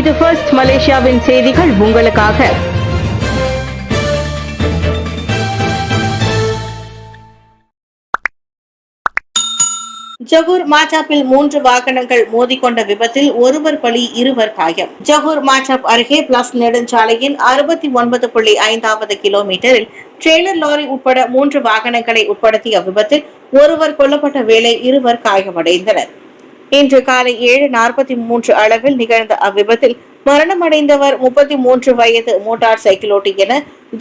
இது ஃபர்ஸ்ட் மலேசியாவின் செய்திகள் உங்களுக்காக. ஜொகூர் மாச்சாப்பில் 3 வாகனங்கள் மோதிக்கொண்ட விபத்தில் ஒருவர் பலி, 2 காயம். ஜொகூர் மாச்சாப் அருகே பிளஸ் நெடுஞ்சாலையின் 69.5வது கிலோமீட்டரில் ட்ரெய்லர் லாரி உட்பட 3 வாகனங்களை உட்படுத்திய விபத்தில் ஒருவர் கொல்லப்பட்ட வேளை 2 காயமடைந்தனர். இன்று காலை 7:43 அளவில் நிகழ்ந்த அவ்விபத்தில் மரணமடைந்தவர் 33 வயது மோட்டார் சைக்கிளோட்டி என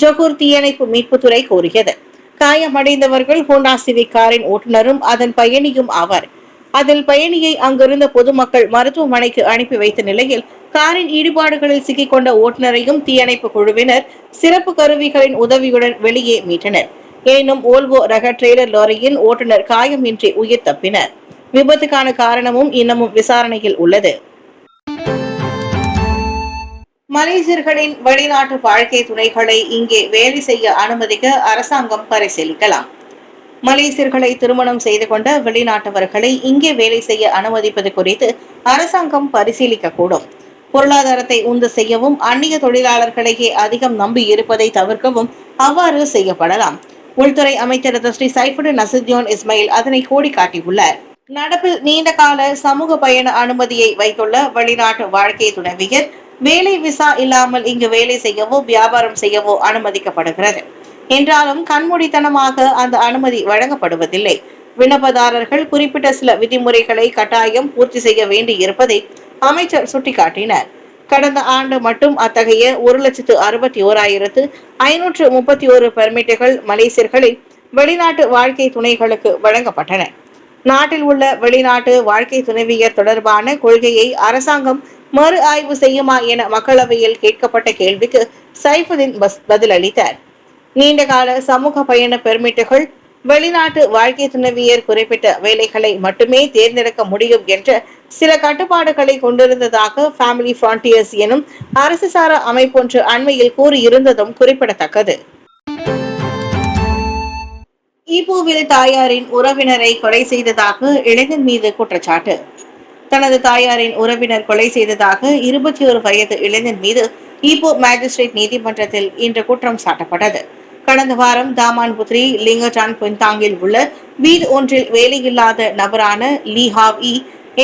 ஜொகூர் தீயணைப்பு மீட்புத்துறை கூறியது. காயமடைந்தவர்கள் ஹோண்டா சிவிக் காரின் ஓட்டுநரும் அதன் பயணியும் ஆவர். அதில் பயணியை அங்கிருந்த பொதுமக்கள் மருத்துவமனைக்கு அனுப்பி வைத்த நிலையில் காரின் ஈடுபாடுகளில் சிக்கிக்கொண்ட ஓட்டுநரையும் தீயணைப்பு குழுவினர் சிறப்பு கருவிகளின் உதவியுடன் வெளியே மீட்டனர். எனினும் ஓல்வோ ரக ட்ரெய்லர் லாரியின் ஓட்டுநர் காயமின்றி உயிர் தப்பினர். விபத்துக்கான காரணமும் இன்னமும் விசாரணையில் உள்ளது. மலேசியர்களின் வெளிநாட்டு வாழ்க்கை துணைகளை இங்கே வேலை செய்ய அனுமதிக்க அரசாங்கம் பரிசீலிக்கலாம். மலேசியர்களை திருமணம் செய்து கொண்ட வெளிநாட்டவர்களை இங்கே வேலை செய்ய அனுமதிப்பது குறித்து அரசாங்கம் பரிசீலிக்கக்கூடும். பொருளாதாரத்தை உந்து செய்யவும் அந்நிய தொழிலாளர்களையே அதிகம் நம்பி இருப்பதை தவிர்க்கவும் அவ்வாறு செய்யப்படலாம். உள்துறை அமைச்சர் ஸ்ரீ சைஃபுடின் நசுத்தியோன் இஸ்மாயில் அதனை கோடி காட்டியுள்ளார். நடப்பில் நீண்ட கால சமூக பயண அனுமதியை வைத்துள்ள வெளிநாட்டு வாழ்க்கை துணைவியர் வேலை விசா இல்லாமல் இங்கு வேலை செய்யவோ வியாபாரம் செய்யவோ அனுமதிக்கப்படுகிறது. என்றாலும் கண்மூடித்தனமாக அந்த அனுமதி வழங்கப்படுவதில்லை. விண்ணப்பதாரர்கள் குறிப்பிட்ட சில விதிமுறைகளை கட்டாயம் பூர்த்தி செய்ய வேண்டி இருப்பதை அமைச்சர் சுட்டிக்காட்டினார். கடந்த ஆண்டு மட்டும் அத்தகைய 1,61,531 பெர்மிட்டுகள் மலேசியர்களின் வெளிநாட்டு வாழ்க்கை துணைகளுக்கு வழங்கப்பட்டன. நாட்டில் உள்ள வெளிநாட்டு வாழ்க்கை துணைவியர் தொடர்பான கொள்கையை அரசாங்கம் மறு ஆய்வு செய்யுமா என மக்களவையில் கேட்கப்பட்ட கேள்விக்கு சைஃபுதீன் பதிலளித்தார். நீண்டகால சமூக பயண பெர்மிட்டுகள் வெளிநாட்டு வாழ்க்கை துணைவியர் குறிப்பிட்ட வேலைகளை மட்டுமே தேர்ந்தெடுக்க முடியும் என்ற சில கட்டுப்பாடுகளை கொண்டிருந்ததாக ஃபேமிலி ஃப்ரான்டியர்ஸ் எனும் அரசு சாரா அமைப்பொன்று அண்மையில் கூறியிருந்ததும் குறிப்பிடத்தக்கது. ஈப்போவில் தாயாரின் உறவினரை கொலை செய்ததாக இளைஞன் மீது குற்றச்சாட்டு. தனது தாயாரின் உறவினர் கொலை செய்ததாக 21 வயது இளைஞன் மீது ஈப்போ மேஜிஸ்ட்ரேட் நீதிமன்றத்தில் இன்று குற்றம் சாட்டப்பட்டது. கடந்த வாரம் தாமான்புத்ரி லிங்கடான் பின்தாங்கில் உள்ள வீடு ஒன்றில் வேலையில்லாத நபரான லீ ஹாவ் இ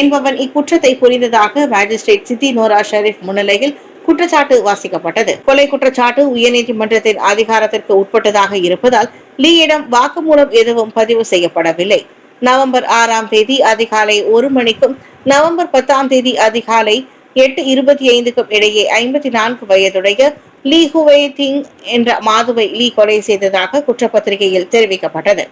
என்பவன் இக்குற்றத்தை புரிந்ததாக மேஜிஸ்ட்ரேட் சித்தி நோரா ஷெரீப் முன்னிலையில் குற்றச்சாட்டு வாசிக்கப்பட்டது. கொலை குற்றச்சாட்டு உயர்நீதிமன்றத்தின் அதிகாரத்திற்கு உட்பட்டதாக இருப்பதால் லீயிடம் வாக்குமூலம் எதுவும் பதிவு செய்யப்படவில்லை. நவம்பர் 6ஆம் தேதி அதிகாலை 1 மணிக்கும் நவம்பர் 10ஆம் தேதி அதிகாலை 8:25க்கும் இடையே 54 வயதுடைய லீ ஹுவே திங் என்ற மாதுவை லீ கொலை செய்ததாக குற்றப்பத்திரிகையில் தெரிவிக்கப்பட்டது.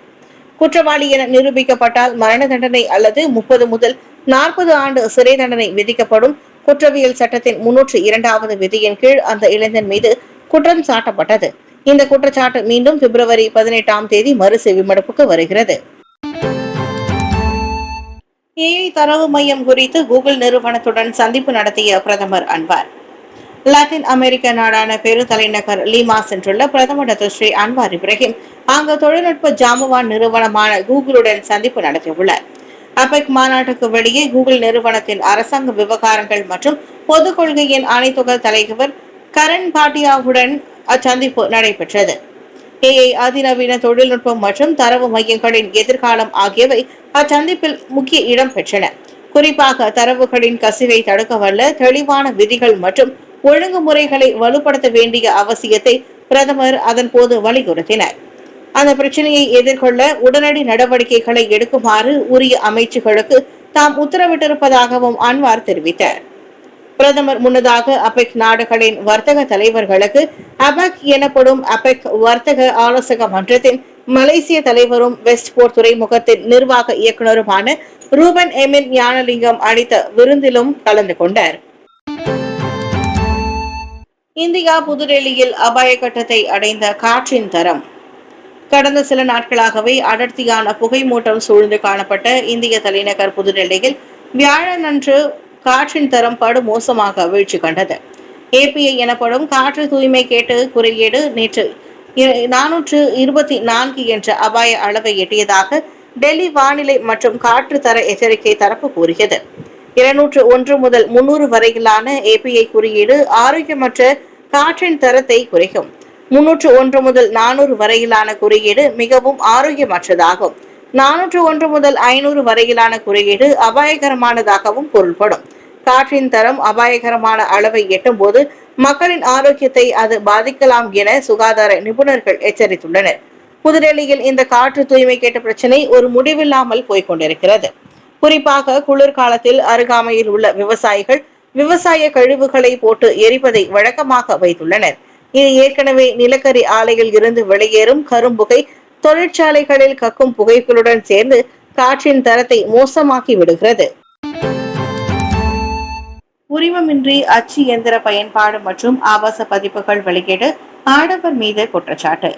குற்றவாளி என நிரூபிக்கப்பட்டால் மரண தண்டனை அல்லது 30 முதல் 40 ஆண்டு சிறை தண்டனை விதிக்கப்படும். குற்றவியல் சட்டத்தின் 302வது விதியின் கீழ் அந்த இளைஞன் மீது குற்றம் சாட்டப்பட்டது. இந்த குற்றச்சாட்டு மீண்டும் பிப்ரவரி 18ஆம் தேதி மறு செவிமடுப்புக்கு வருகிறது. ஏஐ தரவு மையம் குறித்து கூகுள் நிறுவனத்துடன் சந்திப்பு நடத்திய பிரதமர் அன்வார். லத்தீன் அமெரிக்க நாடான பெரு தலைநகர் லீமா சென்றுள்ள பிரதமர் ஸ்ரீ அன்வார் இப்ராஹிம் அங்கு தொழில்நுட்ப ஜாம்பவான் நிறுவனமான கூகுளுடன் சந்திப்பு நடத்தியுள்ளார். அபெக் மாநாட்டுக்கு வெளியே கூகுள் நிறுவனத்தின் அரசாங்க விவகாரங்கள் மற்றும் பொது கொள்கையின் அனைத்துலக தலைவர் கரண் பாட்டியாவுடன் அச்சந்திப்பு நடைபெற்றது. ஏஐ, அதிநவீன தொழில்நுட்பம் மற்றும் தரவு மையங்களின் எதிர்காலம் ஆகியவை அச்சந்திப்பில் முக்கிய இடம் பெற்றன. குறிப்பாக தரவுகளின் கசிவை தடுக்க வல்ல தெளிவான விதிகள் மற்றும் ஒழுங்குமுறைகளை வலுப்படுத்த வேண்டிய அவசியத்தை பிரதமர் அதன் போது வலியுறுத்தினார். அந்த பிரச்சனையை எதிர்கொள்ள உடனடி நடவடிக்கைகளை எடுக்குமாறு உரிய அமைச்சுகளுக்கு தாம் உத்தரவிட்டிருப்பதாகவும் அன்வார் தெரிவித்தார். பிரதமர் முன்னதாக அபெக் நாடுகளின் வர்த்தக தலைவர்களுக்கு அபெக் எனப்படும் அபெக் வர்த்தக ஆலோசக மன்றத்தின் மலேசிய தலைவரும் வெஸ்ட்போர்ட் துறைமுகத்தின் நிர்வாக இயக்குநருமான ரூபன் எமின் ஞானலிங்கம் அளித்த விருந்திலும் கலந்து கொண்டார். இந்தியா புதுடெல்லியில் அபாய கட்டத்தை அடைந்த காற்றின் தரம். கடந்த சில நாட்களாகவே அடர்த்தியான புகை மூட்டம் சூழ்ந்து காணப்பட்ட இந்திய தலைநகர் புதுடெல்லியில் வியாழனன்று காற்றின் தரம் படு மோசமாக வீழ்ச்சி கண்டது. ஏபிஐ எனப்படும் காற்று தூய்மை கேட்டு குறியீடு நேற்று 424 என்ற அபாய அளவை எட்டியதாக டெல்லி வானிலை மற்றும் காற்று தர எச்சரிக்கை தரப்பு கூறியது. 201 முதல் 300 வரையிலான API குறியீடு ஆரோக்கியமற்ற காற்றின் தரத்தை குறைக்கும். 301 முதல் 400 வரையிலான குறியீடு மிகவும் ஆரோக்கியமற்றதாகும். 401 முதல் 500 வரையிலான குறியீடு அபாயகரமானதாகவும் பொருள்படும். காற்றின் தரம் அபாயகரமான அளவை எட்டும் போது மக்களின் ஆரோக்கியத்தை அது பாதிக்கலாம் என சுகாதார நிபுணர்கள் எச்சரித்துள்ளனர். புதுடெல்லியில் இந்த காற்று தூய்மை கேட்ட பிரச்சனை ஒரு முடிவில்லாமல் போய்கொண்டிருக்கிறது. குறிப்பாக குளிர்காலத்தில் அருகாமையில் உள்ள விவசாயிகள் விவசாய கழிவுகளை போட்டு எரிப்பதை வழக்கமாக வைத்துள்ளனர். இது ஏற்கனவே நிலக்கரி ஆலையில் இருந்து வெளியேறும் கரும்புகை தொழிற்சாலைகளில் கக்கும் புகைகளுடன் சேர்ந்து காற்றின் தரத்தை மோசமாக்கி விடுகிறது. உரிமமின்றி அச்சு எந்திர பயன்பாடு மற்றும் ஆபாச பதிப்புகள் வெளியீடு ஆடவர் மீது குற்றச்சாட்டு.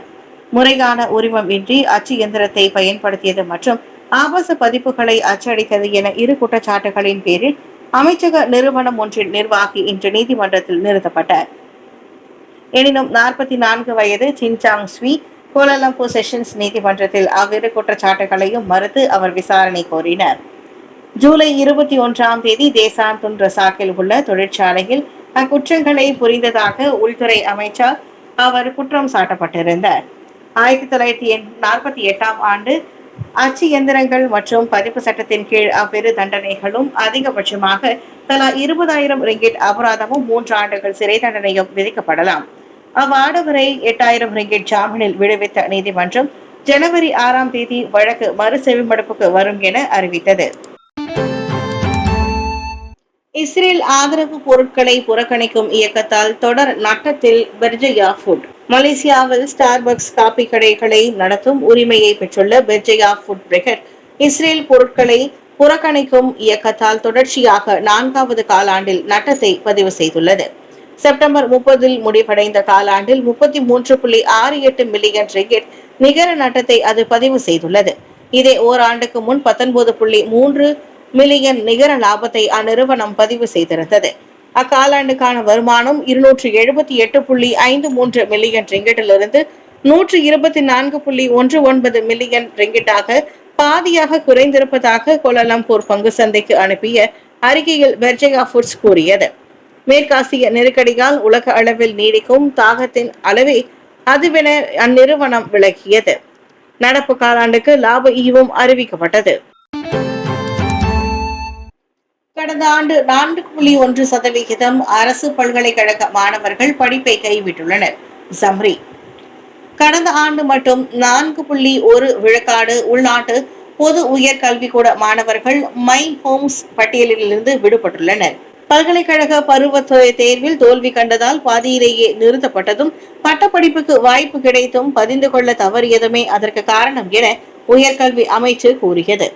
முறையான உரிமம் இன்றி அச்சு எந்திரத்தை பயன்படுத்தியது மற்றும் ஆபாச பதிப்புகளை அச்சடித்தது என 2 குற்றச்சாட்டுகளின் பேரில் அமைச்சக நிறுவனம் ஒன்றின் நிர்வாகி இன்று நீதிமன்றத்தில் நிறுத்தப்பட்டார். எனினும் 44 வயது சின்சாங் ஸ்வி கோலாலம்பூர் செஷன்ஸ் நீதிமன்றத்தில் அவ்விரு குற்றச்சாட்டுகளையும் மறுத்து அவர் விசாரணை கோரினார். ஜூலை 21ஆம் தேதி தேசாந்துன் ரசாக்கில் உள்ள தொழிற்சாலையில் அக்குற்றங்களை புரிந்ததாக உள்துறை அமைச்சர் அவர் குற்றம் சாட்டப்பட்டிருந்தார். 1948ஆம் ஆண்டு அச்சு எந்திரங்கள் மற்றும் பதிப்பு சட்டத்தின் கீழ் அவ்விரு தண்டனைகளும் அதிகபட்சமாக தலா 20,000 ரிங்கிட் அபராதமும் 3 ஆண்டுகள் சிறை தண்டனையும் விதிக்கப்படலாம். அவ்வாடவரை 8,000 ரிங்கிட் ஜாமீனில் விடுவித்த நீதிமன்றம் ஜனவரி 6ஆம் தேதி வழக்கு மறுசெவிமடுப்புக்கு வரும் என அறிவித்தது. இஸ்ரேல் ஆதரவு பொருட்களை புறக்கணிக்கும் இயக்கத்தால் தொடர் நட்டத்தில் பெர்ஜயா ஃபுட். மலேசியாவில் ஸ்டார்பக்ஸ் காபி கடைகளை நடத்தும் உரிமையை பெற்றுள்ள பெர்ஜயா ஃபுட் பிரிகேட் இஸ்ரேல் பொருட்களை புறக்கணிக்கும் இயக்கத்தால் தொடர்ச்சியாக 4வது காலாண்டில் நட்டத்தை பதிவு செய்துள்ளது. செப்டம்பர் 30இல் முடிவடைந்த காலாண்டில் 33.68 மில்லியன் ரிங்கிட் நிகர நட்டத்தை அது பதிவு செய்துள்ளது. இதே ஓராண்டுக்கு முன் 19.3 மில்லியன் நிகர லாபத்தை அந்நிறுவனம் பதிவு செய்திருந்தது. அக்காலாண்டுக்கான வருமானம் 278.53 மில்லியன் ரிங்கிட்டிலிருந்து 124.19 மில்லியன் ரிங்கிட்டாக பாதியாக குறைந்திருப்பதாக கோலாலம்பூர் பங்கு சந்தைக்கு அனுப்பிய அறிக்கையில் பெர்ஜயா ஃபுட்ஸ் கூறியது. மேற்காசிய நெருக்கடியால் உலக அளவில் நீடிக்கும் தாகத்தின் அளவை அதுவென அந்நிறுவனம் விளக்கியது. நடப்பு காலாண்டுக்கு லாப ஈவும் அறிவிக்கப்பட்டது. கடந்த ஆண்டு 4.1% அரசு பல்கலைக்கழக மாணவர்கள் படிப்பை கைவிட்டுள்ளனர். ஜம்ரி கடந்த ஆண்டு மட்டும் 4.1 விழுக்காடு உள்நாட்டு பொது உயர்கல்விக்கூட மாணவர்கள் மை ஹோம்ஸ் பட்டியலிலிருந்து விடுபட்டுள்ளனர். பல்கலைக்கழக பருவத்துறை தேர்வில் தோல்வி கண்டதால் பாதியிலேயே நிறுத்தப்பட்டதும் பட்டப்படிப்புக்கு வாய்ப்பு கிடைத்தும் பதிந்து கொள்ள தவறியதுமே அதற்கு காரணம் என உயர்கல்வி அமைச்சு கூறியது.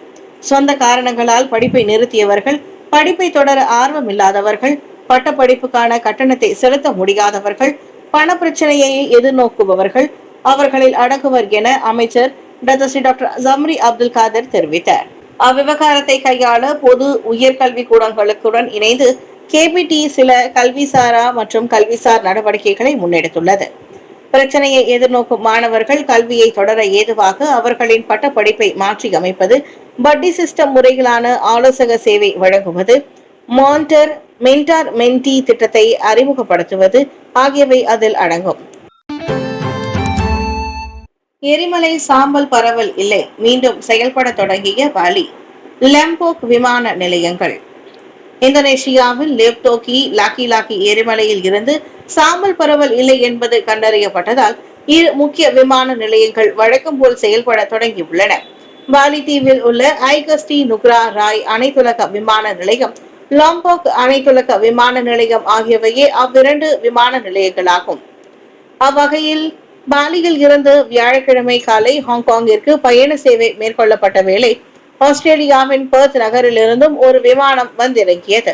சொந்த காரணங்களால் படிப்பை நிறுத்தியவர்கள், படிப்பை தொடர ஆர்வம் இல்லாதவர்கள், பட்டப்படிப்புக்கான கட்டணத்தை செலுத்த முடியாதவர்கள், பண பிரச்சனையை எதிர்நோக்குபவர்கள் அவர்களில் அடங்குவர் என அமைச்சர் டாக்டர் ஜம்ரி அப்துல் காதர் தெரிவித்தார். அவ்விவகாரத்தை கையாள பொது உயர்கல்வி கூடங்களுடன் இணைந்து KBT சில கல்விசாரா மற்றும் கல்விசார் நடவடிக்கைகளை முன்னெடுத்துள்ளது. பிரச்சனையை எதிர்நோக்கும் மாணவர்கள் கல்வியை தொடர ஏதுவாக அவர்களின் பட்டப்படிப்பை மாற்றி அமைப்பது, பட்டி சிஸ்டம் முறையிலான ஆலோசக சேவை வழங்குவது, மென்டார் மென்டி திட்டத்தை அறிமுகப்படுத்துவது ஆகியவை அதில் அடங்கும். எரிமலை சாம்பல் பரவல் இல்லை, மீண்டும் செயல்பட தொடங்கிய பாலி. லம்போக் விமான நிலையங்கள். இந்தோனேஷியாவில் லேப்டோக்கி லாக்கி எரிமலையில் இருந்து சாம்பல் பரவல் இல்லை என்பது கண்டறியப்பட்டதால் 2 முக்கிய விமான நிலையங்கள் வழக்கம் போல் செயல்பட தொடங்கியுள்ளன. பாலி தீவில் உள்ள ஐகஸ்டி நுக்ரா ராய் அனைத்துலக விமான நிலையம், லாம்போக் அனைத்துலக விமான நிலையம் ஆகியவையே அவ்விரண்டு விமான நிலையங்களாகும். அவ்வகையில் பாலியில் இருந்து வியாழக்கிழமை காலை ஹாங்காங்கிற்கு பயண சேவை மேற்கொள்ளப்பட்ட வேளை ஆஸ்திரேலியாவின் பெர்த் நகரிலிருந்தும் ஒரு விமானம் வந்திறங்கியது.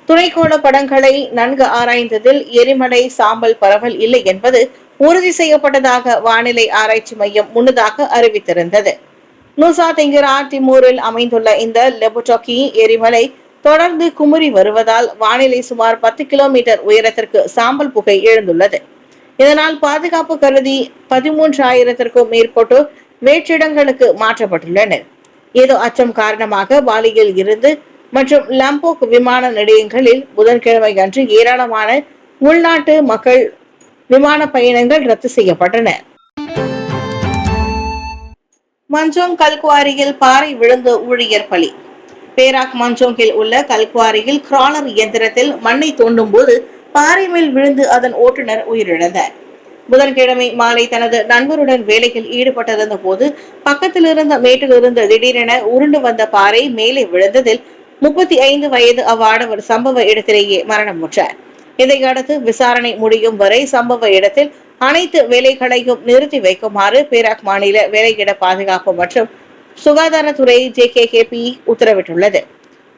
துணைக்கோள படங்களை நன்கு ஆராய்ந்ததில் எரிமலை சாம்பல் பரவல் இல்லை என்பது உறுதி செய்யப்பட்டதாக வானிலை ஆராய்ச்சி மையம் முன்னதாக அறிவித்திருந்தது. நூசா தெங்கிரா திமூரில் அமைந்துள்ள இந்த லெபுடோக்கி எரிமலை தொடர்ந்து குமுறி வருவதால் வானிலை சுமார் 10 கிலோமீட்டர் உயரத்திற்கு சாம்பல் புகை எழுந்துள்ளது. இதனால் பாதுகாப்பு கருதி 13,000க்கும் மேற்பட்டோர் வேற்றிடங்களுக்கு மாற்றப்பட்டுள்ளனர். ஏதோ அச்சம் காரணமாக பாலியில் இருந்து மற்றும் லம்போக் விமான நிலையங்களில் புதன்கிழமை அன்று ஏராளமான உள்நாட்டு மக்கள் விமான பயணங்கள் ரத்து செய்யப்பட்டன. மஞ்சோங் கல்குவாரியில் பாறை விழுந்து ஊழியர் பலி. பேராக் மஞ்சோங்கில் உள்ள கல்குவாரியில் கிராலர் இயந்திரத்தில் மண்ணை தோண்டும் போது பாறை மேல் விழுந்து அதன் ஓட்டுநர் உயிரிழந்தார். புதன்கிழமை மாலை தனது நண்பருடன் வேலையில் ஈடுபட்டிருந்த போது பக்கத்தில் இருந்த மேட்டிலிருந்து திடீரென உருண்டு வந்த பாறை மேலே விழுந்ததில் 35 வயது அவ்வாடவர் சம்பவ இடத்திலேயே மரணமுற்றார். இதையடுத்து விசாரணை முடியும் வரை சம்பவ இடத்தில் அனைத்து வேலைகளையும் நிறுத்தி வைக்குமாறு பேராக் மாநில வேலையிட பாதுகாப்பு மற்றும் சுகாதாரத்துறை JKKP உத்தரவிட்டுள்ளது.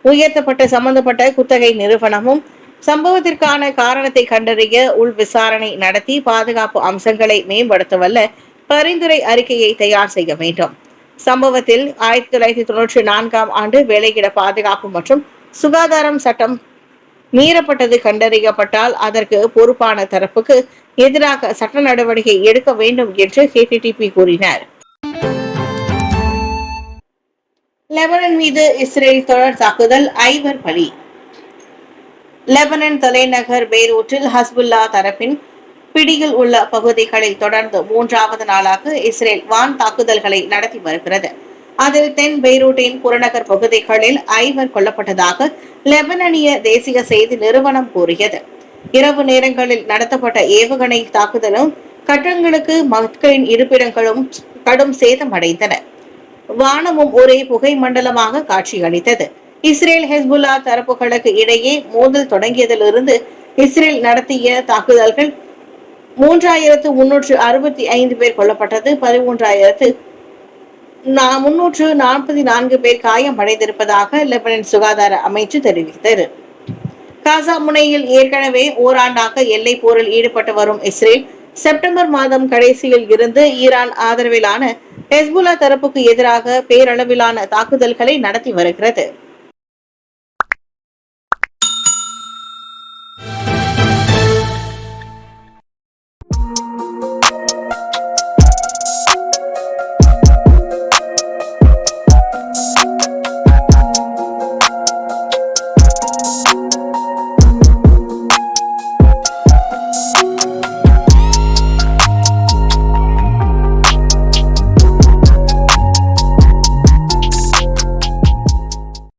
உயர்த்தப்பட்ட சம்பந்தப்பட்ட குத்தகை நிறுவனமும் சம்பவத்திற்கான காரணத்தை கண்டறிய உள் விசாரணை நடத்தி பாதுகாப்பு அம்சங்களை மேம்படுத்தவல்ல பரிந்துரை அறிக்கையை தயார் செய்ய வேண்டும். சம்பவத்தில் 1994ஆம் ஆண்டு வேலையிட பாதுகாப்பு மற்றும் சுகாதாரம் சட்டம் மீறப்பட்டது கண்டறியப்பட்டால் அதற்கு பொறுப்பான தரப்புக்கு எதிராக சட்ட நடவடிக்கை எடுக்க வேண்டும் என்று KTTP கூறினார். லெபனான் மீது இஸ்ரேல் தொடர் தாக்குதல், 5 பலி. லெபனான் தலைநகர் பெய்ரூட்டில் ஹஸ்புல்லா தரப்பின் பிடியில் உள்ள பகுதிகளில் தொடர்ந்து 3வது நாளாக இஸ்ரேல் வான் தாக்குதல்களை நடத்தி வருகிறது. அதில் தென் பெய்ரூட்டின் புறநகர் பகுதிகளில் 5 கொல்லப்பட்டதாக லெபனானிய தேசிய செய்தி நிறுவனம் கூறியது. இரவு நேரங்களில் நடத்தப்பட்ட ஏவுகணை தாக்குதலும் கட்டடங்களுக்கு மக்களின் இருப்பிடங்களும் கடும் சேதம் அடைந்தன. வானமும் ஒரே புகை மண்டலமாக காட்சியளித்தது. இஸ்ரேல் ஹெஸ்புல்லா தரப்புகளுக்கு இடையே மோதல் தொடங்கியதிலிருந்து இஸ்ரேல் நடத்திய தாக்குதல்கள் 3365 பேர் கொல்லப்பட்டது, 13344 பேர் காயமடைந்திருப்பதாக லெபனான் சுகாதார அமைச்சு தெரிவித்தது. காசா முனையில் ஏற்கனவே ஓராண்டாக எல்லை போரில் ஈடுபட்டு வரும் இஸ்ரேல் செப்டம்பர் மாதம் கடைசியில் இருந்து ஈரான் ஆதரவிலான ஹெஸ்புல்லா தரப்புக்கு எதிராக பேரளவிலான தாக்குதல்களை நடத்தி வருகிறது.